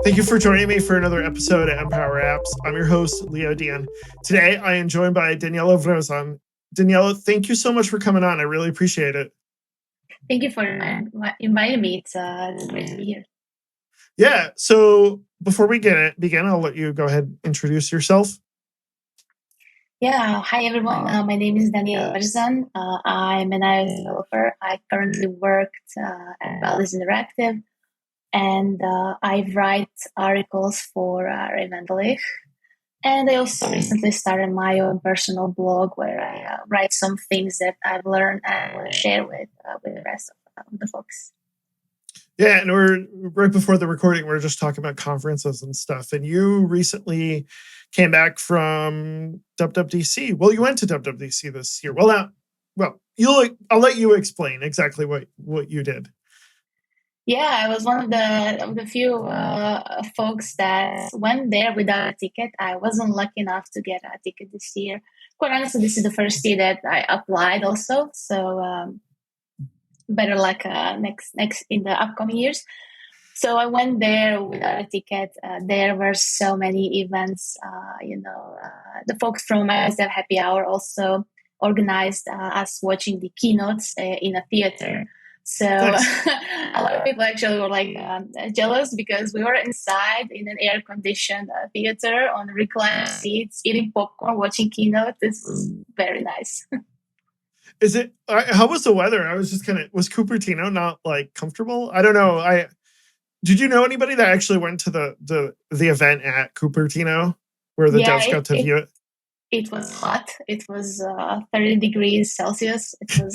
Thank you for joining me for another episode of Empower Apps. I'm your host, Leo Dian. Today, I am joined by Danijela Vrzan. Danijela, thank you so much for coming on. I really appreciate it. Thank you for inviting me. It's great to be here. Yeah, so before we begin, I'll let you go ahead and introduce yourself. Yeah, hi everyone. My name is Danijela Vrzan. I'm an iOS developer. I currently work at Balance Interactive, and I write articles for Ray Wenderlich. And I also recently started my own personal blog where I write some things that I've learned and want to share with the rest of the folks. Yeah, and we're right before the recording, we're just talking about conferences and stuff. And you recently came back from WWDC. Well, you went to WWDC this year. I'll let you explain exactly what you did. Yeah, I was one of the few folks that went there without a ticket. I wasn't lucky enough to get a ticket this year. Quite honestly, this is the first year that I applied also. So better luck next in the upcoming years. So I went there without a ticket. There were so many events. The folks from ISF Happy Hour also organized us watching the keynotes in a theater. So Nice. a lot of people actually were like jealous because we were inside in an air-conditioned theater on reclined seats, eating popcorn, watching keynote. This was very nice. How was the weather? I was just was Cupertino not like comfortable? I don't know. Did you know anybody that actually went to the event at Cupertino where the devs got to view it? It was hot. It was 30 degrees Celsius.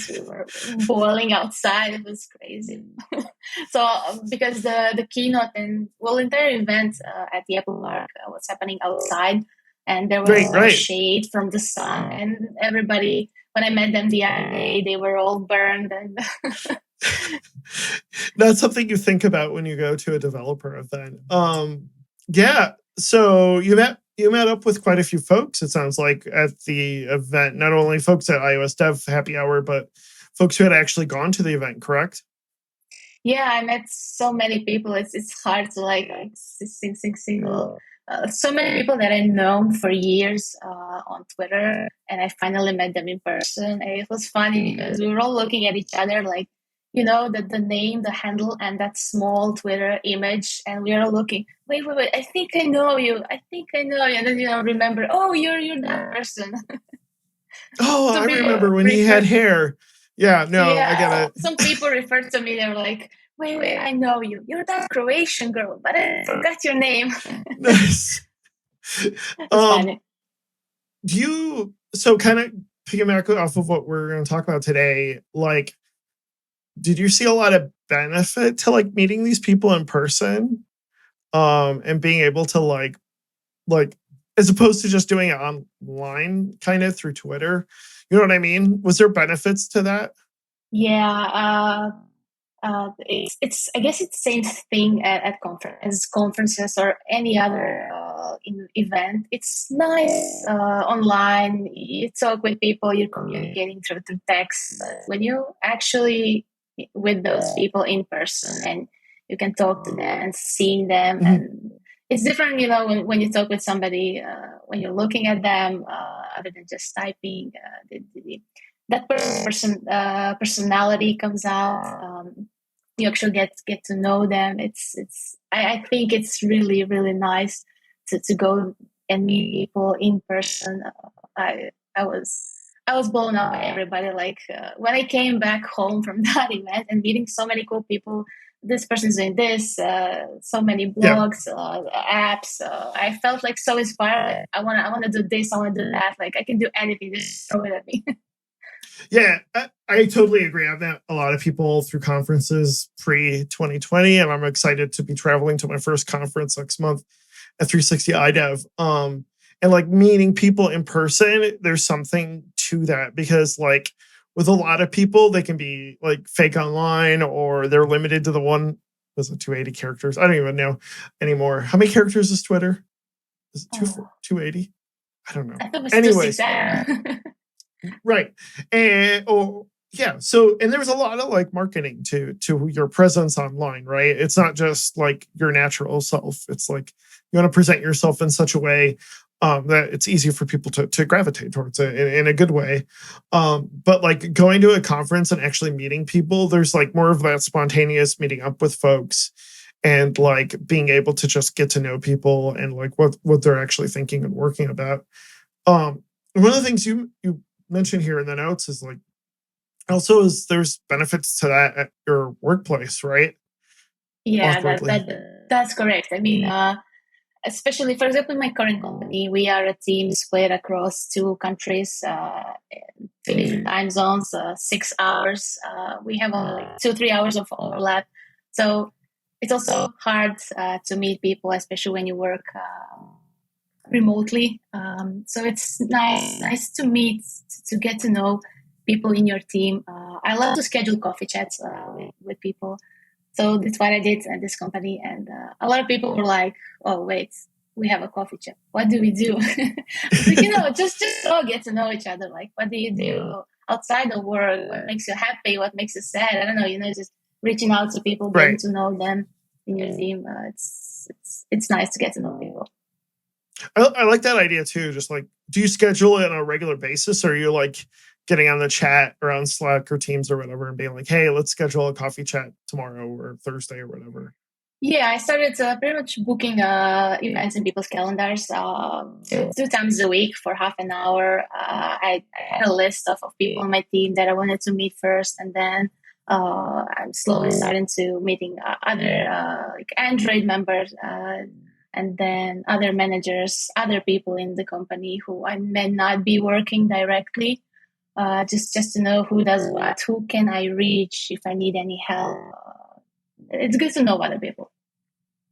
We were boiling outside. It was crazy. So because the keynote and entire event at the Apple Park was happening outside, and there was no shade from the sun, and everybody. When I met them the other day, they were all burned. And that's something you think about when you go to a developer event. Yeah. So you met up with quite a few folks, it sounds like, at the event. Not only folks at iOS Dev Happy Hour, but folks who had actually gone to the event, correct? Yeah, I met so many people. It's hard to single. So many people that I know for years on Twitter, and I finally met them in person. And it was funny because we were all looking at each other like, the name, the handle, and that small Twitter image, and we are looking. Wait! I think I know you. And then remember. Oh, you're that person. Oh, I remember when he had hair. Yeah, no, I get it. Some people referred to me. They were like, wait, I know you. You're that Croatian girl, but I forgot your name. Nice. Funny. So kind of piggyback off of what we're going to talk about today, like, did you see a lot of benefit to like meeting these people in person, and being able to like as opposed to just doing it online kind of through Twitter? You know what I mean? Was there benefits to that? Yeah. It's I guess it's the same thing at conferences or any other event. It's nice online. You talk with people, you're communicating through text. But when you actually with those people in person and you can talk to them and seeing them, and it's different, when you talk with somebody, when you're looking at them, other than just typing, that personality comes out. You actually get to know them. I think it's really, really nice to go and meet people in person. I was blown up by everybody. Like when I came back home from that event and meeting so many cool people, this person's doing this, so many blogs, apps. I felt like so inspired. I want to do this. I want to do that. Like I can do anything. Just throw it at me. Yeah, I totally agree. I've met a lot of people through conferences pre-2020, and I'm excited to be traveling to my first conference next month at 360 iDev. And like meeting people in person, there's something to that because like with a lot of people, they can be like fake online or they're limited to the one, was it 280 characters? I don't even know anymore. How many characters is Twitter? Is it 280? I don't know. I thought it was Anyways. 260. Right. And Yeah. So, and there's a lot of like marketing to your presence online, right? It's not just like your natural self. It's like you want to present yourself in such a way that it's easy for people to gravitate towards it in a good way. But like going to a conference and actually meeting people, there's like more of that spontaneous meeting up with folks and like being able to just get to know people and like what they're actually thinking and working about. One of the things you mentioned here in the notes is like also is there's benefits to that at your workplace, right? Yeah, Awkwardly. that's correct. I mean, especially for example, in my current company, we are a team split across two countries, two different time zones, 6 hours. We have only like 2-3 hours of overlap, so it's also hard to meet people, especially when you work remotely. So it's nice to meet, to get to know people in your team. I love to schedule coffee chats with people. So that's what I did at this company. And a lot of people were like, oh, wait, we have a coffee chat. What do we do? Like, just all get to know each other. Like, what do you do outside of work? What makes you happy? What makes you sad? I don't know, just reaching out to people, getting Right. to know them in your team. It's nice to get to know people. I like that idea too. Just like, do you schedule it on a regular basis, or are you like getting on the chat or on Slack or Teams or whatever and being like, hey, let's schedule a coffee chat tomorrow or Thursday or whatever? Yeah, I started pretty much booking events in people's calendars two times a week for half an hour. I had a list of people on my team that I wanted to meet first, and then I'm slowly starting to meeting other like Android members, and then other managers, other people in the company who I may not be working directly. Just to know who does what, who can I reach if I need any help. It's good to know other people.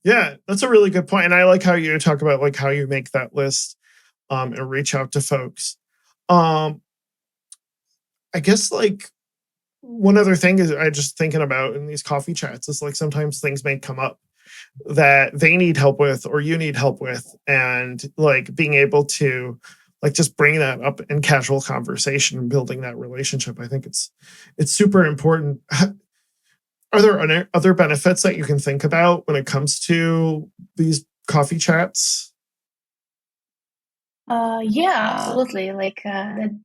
Yeah, that's a really good point. And I like how you talk about like how you make that list and reach out to folks. Um, I guess like one other thing is I just thinking about in these coffee chats is like sometimes things may come up that they need help with or you need help with, and like being able to like just bring that up in casual conversation and building that relationship. I think it's super important. Are there other benefits that you can think about when it comes to these coffee chats? Yeah, absolutely. Like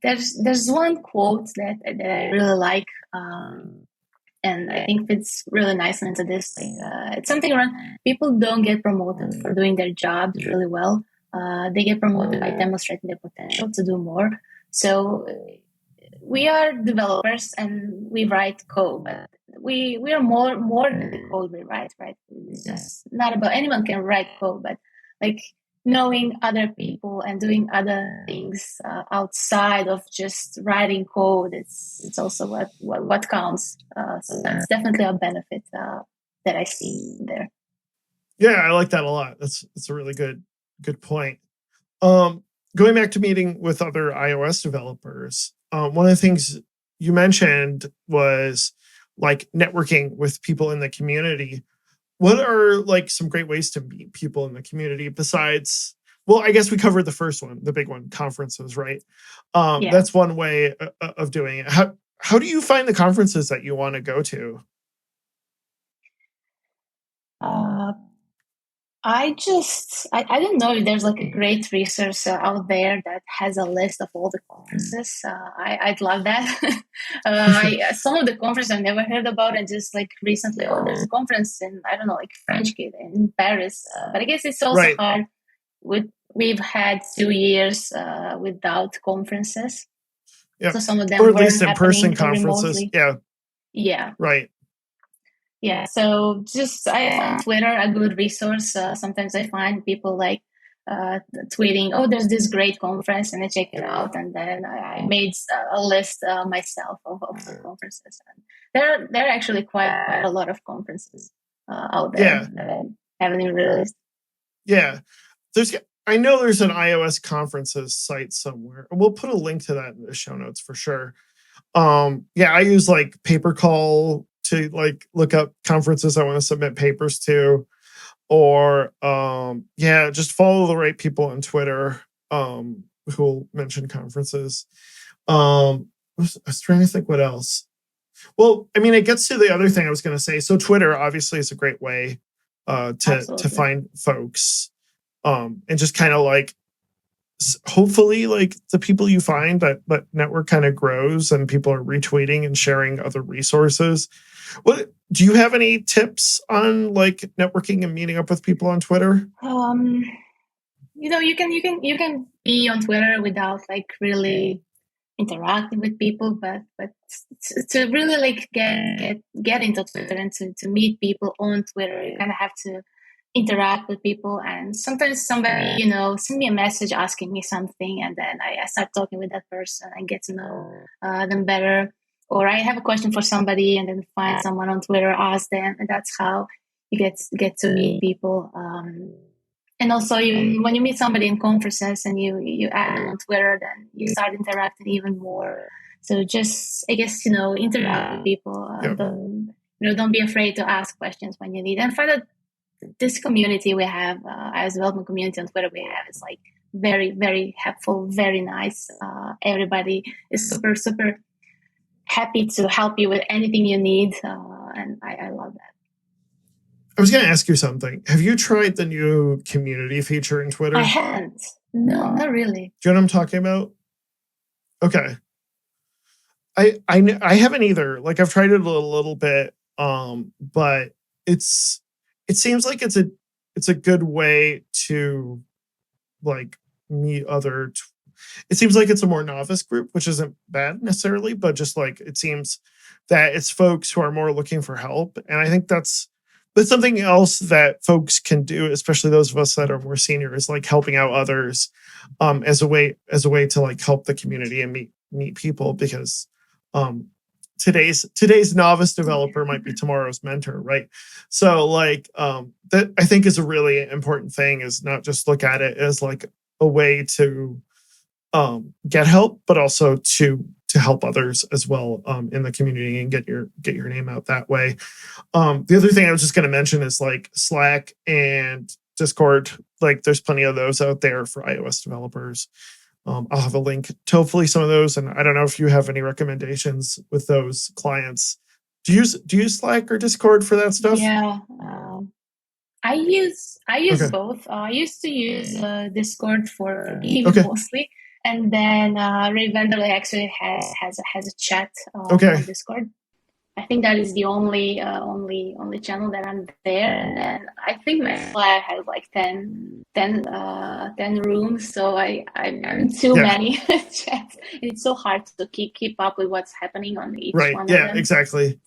there's one quote that I really like, and I think fits really nicely into this. Like, it's something around people don't get promoted for doing their jobs really well. They get promoted by demonstrating their potential to do more. So we are developers and we write code, but we are more than the code we write, right? It's just not about anyone can write code, but like knowing other people and doing other things outside of just writing code, it's also what counts. So that's definitely a benefit that I see there. Yeah, I like that a lot. That's a really good point. Um, Going back to meeting with other iOS developers, one of the things you mentioned was like networking with people in the community. What are like some great ways to meet people in the community besides? Well, I guess we covered the first one, the big one, conferences, right? Yeah. That's one way of doing it. How do you find the conferences that you want to go to? Uh, I don't know if there's like a great resource out there that has a list of all the conferences. I'd love that. Some of the conferences I've never heard about, and just like recently, oh, there's a conference in, I don't know, like French Kid in Paris. But I guess it's also Right. hard. We've had 2 years without conferences, Yeah. so some of Or them at least weren't in person happening conferences. remotely. Yeah. Yeah. Right. Yeah, so just I find Twitter a good resource. Sometimes I find people like tweeting, "Oh, there's this great conference," and I check it out, and then I made a list myself of the conferences. And there are actually quite a lot of conferences out there Yeah. that I haven't even realized. Yeah. There's I know there's an iOS conferences site somewhere. And we'll put a link to that in the show notes for sure. Yeah, I use like paper call to like look up conferences I want to submit papers to, or yeah, just follow the right people on Twitter who'll mention conferences. Um was trying to think what else. Well, I mean, it gets to the other thing I was going to say. So Twitter obviously is a great way to find folks, and just kind of like hopefully like the people you find that network kind of grows and people are retweeting and sharing other resources. What do you have any tips on like networking and meeting up with people on Twitter? You can be on Twitter without like really interacting with people, but to really like get into Twitter and to meet people on Twitter, you kind of have to interact with people. And sometimes somebody send me a message asking me something, and then I start talking with that person and get to know them better. Or I have a question for somebody and then find someone on Twitter, ask them, and that's how you get to meet people. And also, when you meet somebody in conferences and you add them on Twitter, then you start interacting even more. So just, I guess, interact with people. Don't be afraid to ask questions when you need. And find out this community we have, as development community on Twitter we have, is like very, very helpful, very nice. Everybody is super, super happy to help you with anything you need. And I love that. I was going to ask you something. Have you tried the new community feature in Twitter? I haven't. No, not really. Do you know what I'm talking about? Okay. I haven't either. Like I've tried it a little bit, but it seems like it's a good way to like meet other. It seems like it's a more novice group, which isn't bad necessarily, but just like it seems that it's folks who are more looking for help, and I think that's something else that folks can do, especially those of us that are more senior, is like helping out others, as a way to like help the community and meet people, because today's novice developer might be tomorrow's mentor, right? So like that I think is a really important thing, is not just look at it as like a way to get help, but also to help others as well in the community and get your name out that way. The other thing I was just going to mention is like Slack and Discord. Like there's plenty of those out there for iOS developers. I'll have a link to hopefully some of those. And I don't know if you have any recommendations with those clients. Do you use Slack or Discord for that stuff? Yeah. I use both. I used to use Discord for gaming mostly, and then Ray Wenderlich actually has a chat on Discord. I think that is the only channel that I'm there, and then I think my Slack has like 10 rooms, so I'm in too many chats. And it's so hard to keep up with what's happening on each one of them. Yeah, exactly.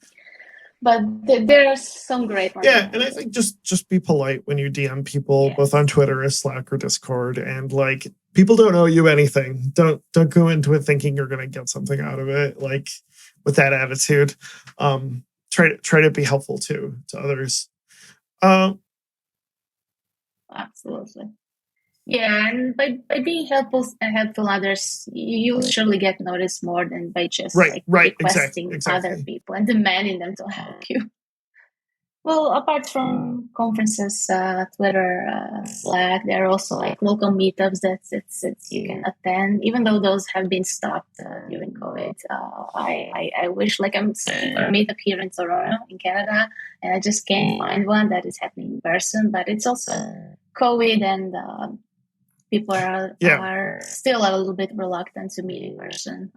But there are some great ones. Yeah, and I think just be polite when you DM people, both on Twitter or Slack or Discord, and like people don't owe you anything. Don't go into it thinking you're going to get something out of it, like with that attitude. Try to be helpful to others. Absolutely. Yeah, and by being helpful others, you'll surely get noticed more than by just requesting other people and demanding them to help you. Well, apart from conferences, Twitter, Slack, there are also like local meetups that you can attend, even though those have been stopped during COVID. I wish, like, I'm seeing a meetup here in Toronto, in Canada, and I just can't find one that is happening in person. But it's also COVID, and people are still a little bit reluctant to meet in person.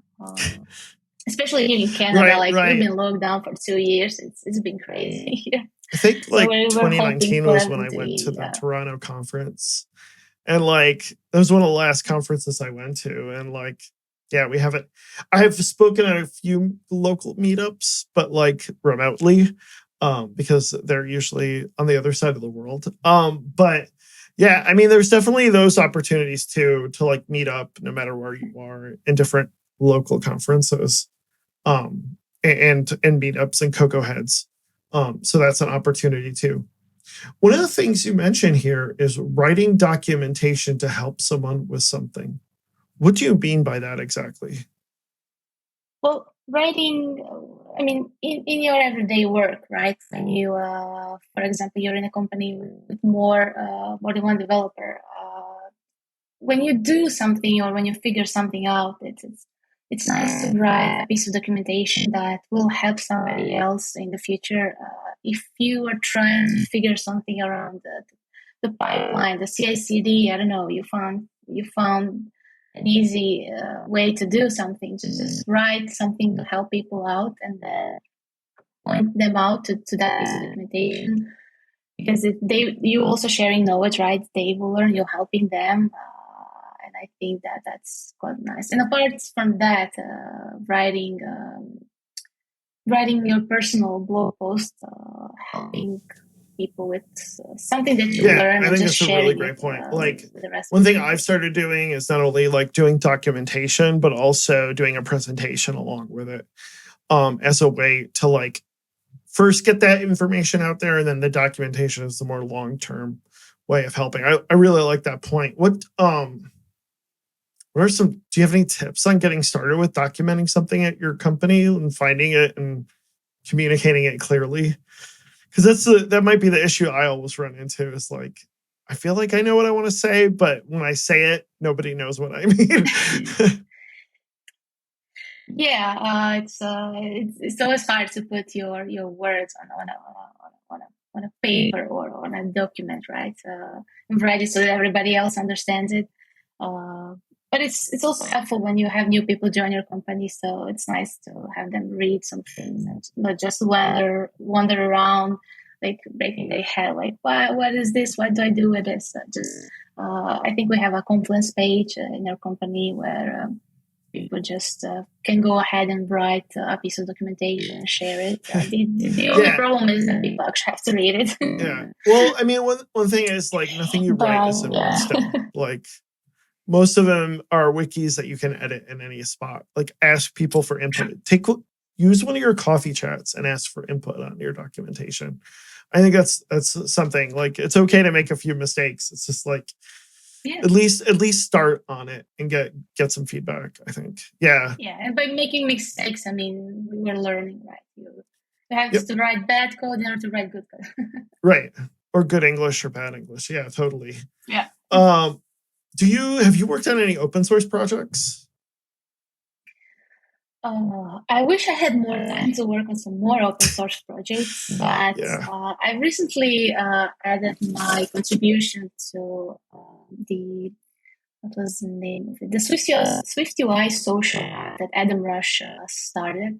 Especially here in Canada, we've been locked down for 2 years. It's been crazy here. I think like 2019 was when I went to the Toronto conference, and like that was one of the last conferences I went to, and like we haven't. I have spoken at a few local meetups, but like remotely, because they're usually on the other side of the world. But yeah, I mean, there's definitely those opportunities to like meet up no matter where you are in different local conferences, and meetups and cocoa heads. So that's an opportunity too. One of the things you mentioned here is writing documentation to help someone with something. What do you mean by that exactly? Well, writing, I mean, in your everyday work, right? When you, for example, you're in a company with more than one developer, when you do something or when you figure something out, it's nice to write a piece of documentation that will help somebody else in the future. If you are trying to figure something around the pipeline, the CI/CD, I don't know, you found an easy way to do something. Just write something to help people out, and then point them out to that piece of documentation, because you also sharing knowledge, right? They will learn, you're helping them, and I think that's quite nice. And apart from that, writing your personal blog post, helping people with something that you learn, I and think just that's a really sharing great it point. with the rest. One thing I've started doing is not only doing documentation, but also doing a presentation along with it, as a way to first get that information out there, and then the documentation is the more long-term way of helping. I really like that point. What are some, do you have any tips on getting started with documenting something at your company and finding it and communicating it clearly? Because that might be the issue I always run into, is I feel like I know what I want to say, but when I say it, nobody knows what I mean. Yeah, it's always hard to put your words on a paper or on a document, right? And write it so that everybody else understands it. But it's also helpful when you have new people join your company, so it's nice to have them read some things and not just wander around, breaking their head, what is this? What do I do with this? I think we have a Confluence page in our company where people just can go ahead and write a piece of documentation and share it. The only problem is that people actually have to read it. Yeah. Well, I mean, one thing is nothing you write is in stone. Most of them are wikis that you can edit in any spot. Ask people for input. Use one of your coffee chats and ask for input on your documentation. I think that's something. It's okay to make a few mistakes. It's just at least start on it and get some feedback, I think. Yeah. Yeah, and by making mistakes, I mean, we're learning, right? You have to write bad code in order to write good code. Right. Or good English or bad English. Yeah, totally. Yeah. Have you worked on any open source projects? I wish I had more time to work on some more open source projects, but I recently added my contribution to what was the name of it? The SwiftUI social that Adam Rush started.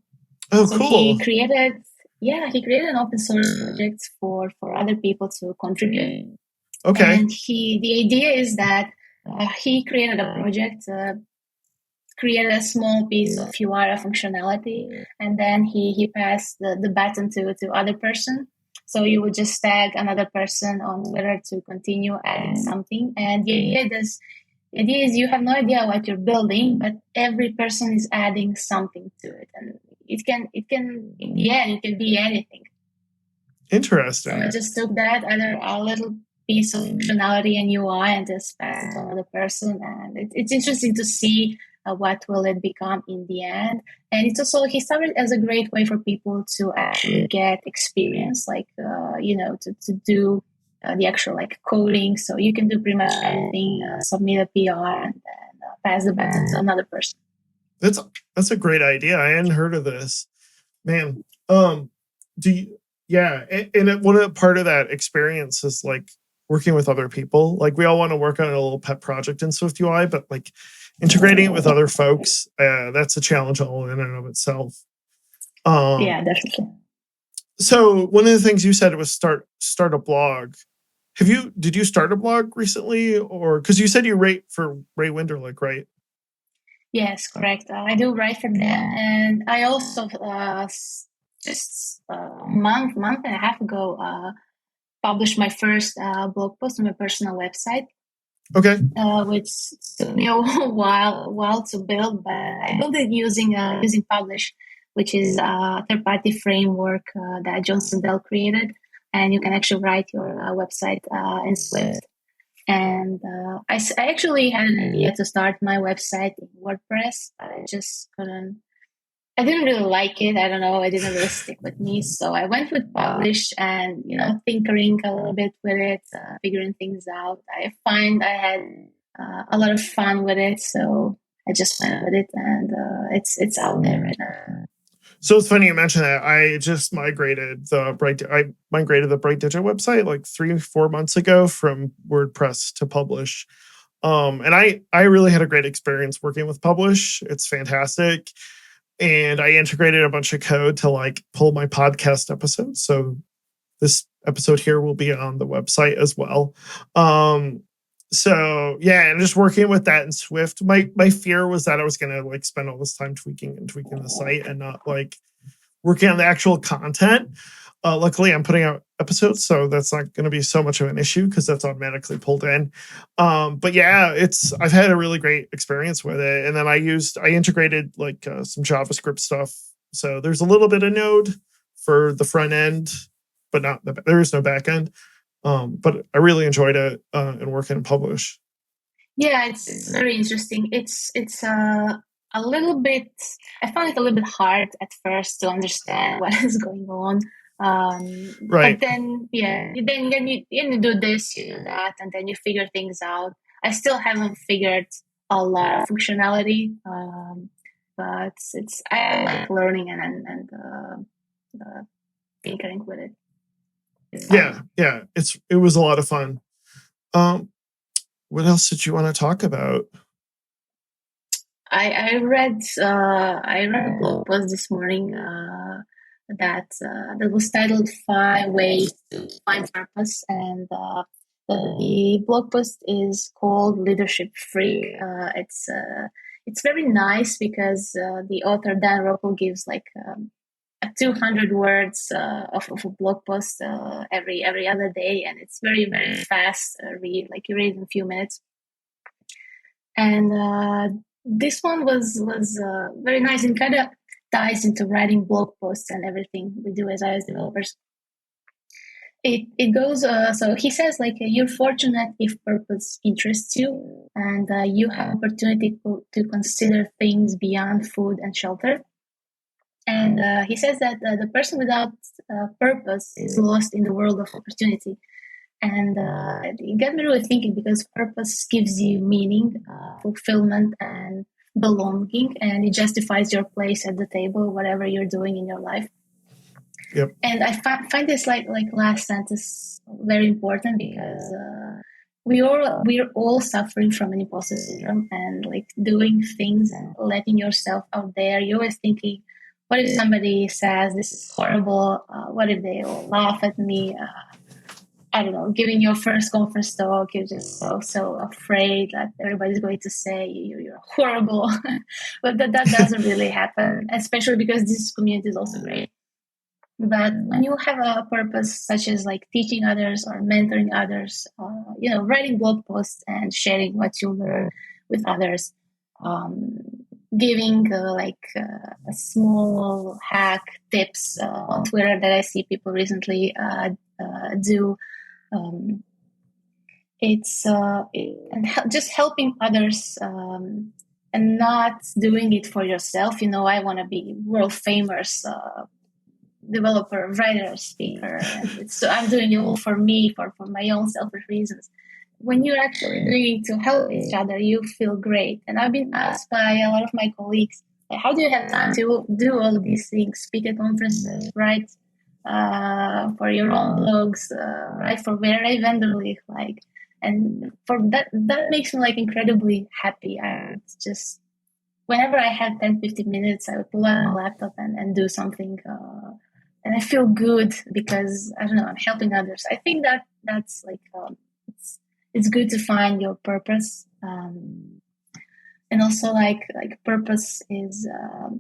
Oh, so cool. He created an open source project for other people to contribute. Okay. And the idea is that he created a project, created a small piece of UI functionality, and then he passed the baton to other person. So you would just tag another person on whether to continue adding something. And the idea is you have no idea what you're building, but every person is adding something to it, and it can in the end it can be anything. Interesting. So I just took that a little piece of functionality and UI and just passed it to another person, and it's interesting to see what will it become in the end. And it's also, he started as a great way for people to actually get experience, to do the actual coding. So you can do pretty much anything, submit a PR, and then pass the baton to another person. That's a great idea. I hadn't heard of this, man. And one part of that experience is working with other people. We all want to work on a little pet project in SwiftUI, but integrating it with other folks, that's a challenge all in and of itself. Yeah, definitely. So one of the things you said was start a blog. Did you start a blog recently, or because you said you write for Ray Wenderlich, right? Yes, correct. I do write for them, and I also just a month and a half ago published my first blog post on my personal website. Okay. Which took me a while to build, but I built it using Publish, which is a third-party framework that John Sandel created, and you can actually write your website in Swift. And I actually had an idea to start my website in WordPress, but I just couldn't. I didn't really like it. I don't know. It didn't really stick with me. So I went with Publish and, tinkering a little bit with it, figuring things out. I find I had a lot of fun with it. So I just went with it, and it's out there right now. So it's funny you mentioned that. I just migrated the Bright Digit website like 3-4 months ago from WordPress to Publish. And I really had a great experience working with Publish. It's fantastic. And I integrated a bunch of code to like pull my podcast episodes. So this episode here will be on the website as well. So yeah, and just working with that in Swift, my fear was that I was gonna like spend all this time tweaking the site and not like working on the actual content. Luckily, I'm putting out episodes, so that's not going to be so much of an issue because that's automatically pulled in. But yeah, I've had a really great experience with it, and then I integrated like some JavaScript stuff. So there's a little bit of Node for the front end, but there is no back end. But I really enjoyed it and working in Publish. Yeah, it's very interesting. It's a little bit. I found it a little bit hard at first to understand what is going on. Right. But then, yeah, then you do this, you do that, and then you figure things out. I still haven't figured a lot of functionality, but I like learning and tinkering with it. Yeah. It was a lot of fun. What else did you want to talk about? I read a blog post this morning that was titled "5 Ways to Find Purpose," and the blog post is called "Leadership Freak." It's very nice because the author Dan Rockwell gives like 200 words of a blog post every other day, and it's very very fast read. Like you read in a few minutes, and this one was very nice and kind of ties into writing blog posts and everything we do as iOS developers. It goes so he says like you're fortunate if purpose interests you, and you have opportunity to consider things beyond food and shelter. And he says that the person without purpose is lost in the world of opportunity. And it got me really thinking because purpose gives you meaning, fulfillment, and belonging, and it justifies your place at the table, whatever you're doing in your life. Yep. And I find this like last sentence very important because we're all suffering from an imposter syndrome, and like doing things and letting yourself out there. You're always thinking, what if somebody says this is horrible? What if they all laugh at me? I don't know, giving your first conference talk, you're just so afraid that everybody's going to say you're horrible. But that doesn't really happen, especially because this community is also great. But when you have a purpose such as like teaching others or mentoring others, writing blog posts and sharing what you learn with others, giving a small hack tips on Twitter that I see people recently do. Just helping others and not doing it for yourself. I want to be world famous developer, writer, speaker. So I'm doing it all for me, for my own selfish reasons. When you're actually doing it to help each other, you feel great. And I've been asked by a lot of my colleagues, how do you have time to do all of these things, speak at conferences, write for your own blogs, write for Ray Wenderlich, and for that makes me incredibly happy. Just whenever I had 10-15 minutes, I would pull out my laptop and do something, and I feel good because I don't know, I'm helping others. I think that's it's good to find your purpose, and also purpose is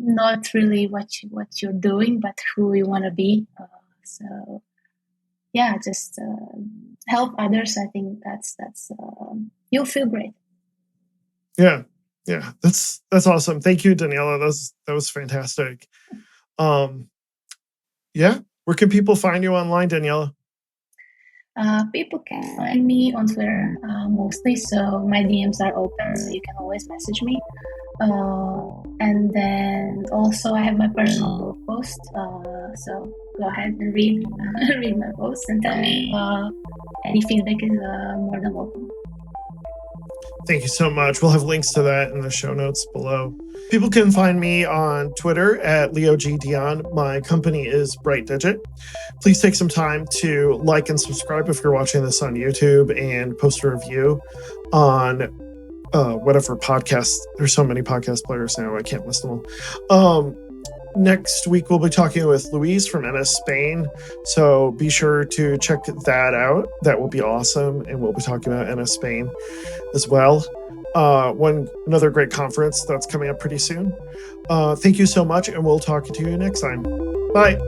not really what you're doing, but who you want to be. So yeah, just help others. I think that's you'll feel great. Yeah, that's awesome. Thank you, Danijela. That was fantastic. Yeah, where can people find you online, Danijela? People can find me on Twitter mostly, so my DMs are open, so you can always message me. And then also I have my personal blog post, so go ahead and read my post and tell me any feedback is more than welcome. Thank you so much. We'll have links to that in the show notes below. People can find me on Twitter at LeoGDion. My company is Bright Digit. Please take some time to like and subscribe if you're watching this on YouTube, and post a review on whatever podcast. There's so many podcast players now, I can't list them all. Next week, we'll be talking with Luis from NS Spain. So be sure to check that out. That will be awesome. And we'll be talking about NS Spain as well. Another great conference that's coming up pretty soon. Thank you so much, and we'll talk to you next time. Bye.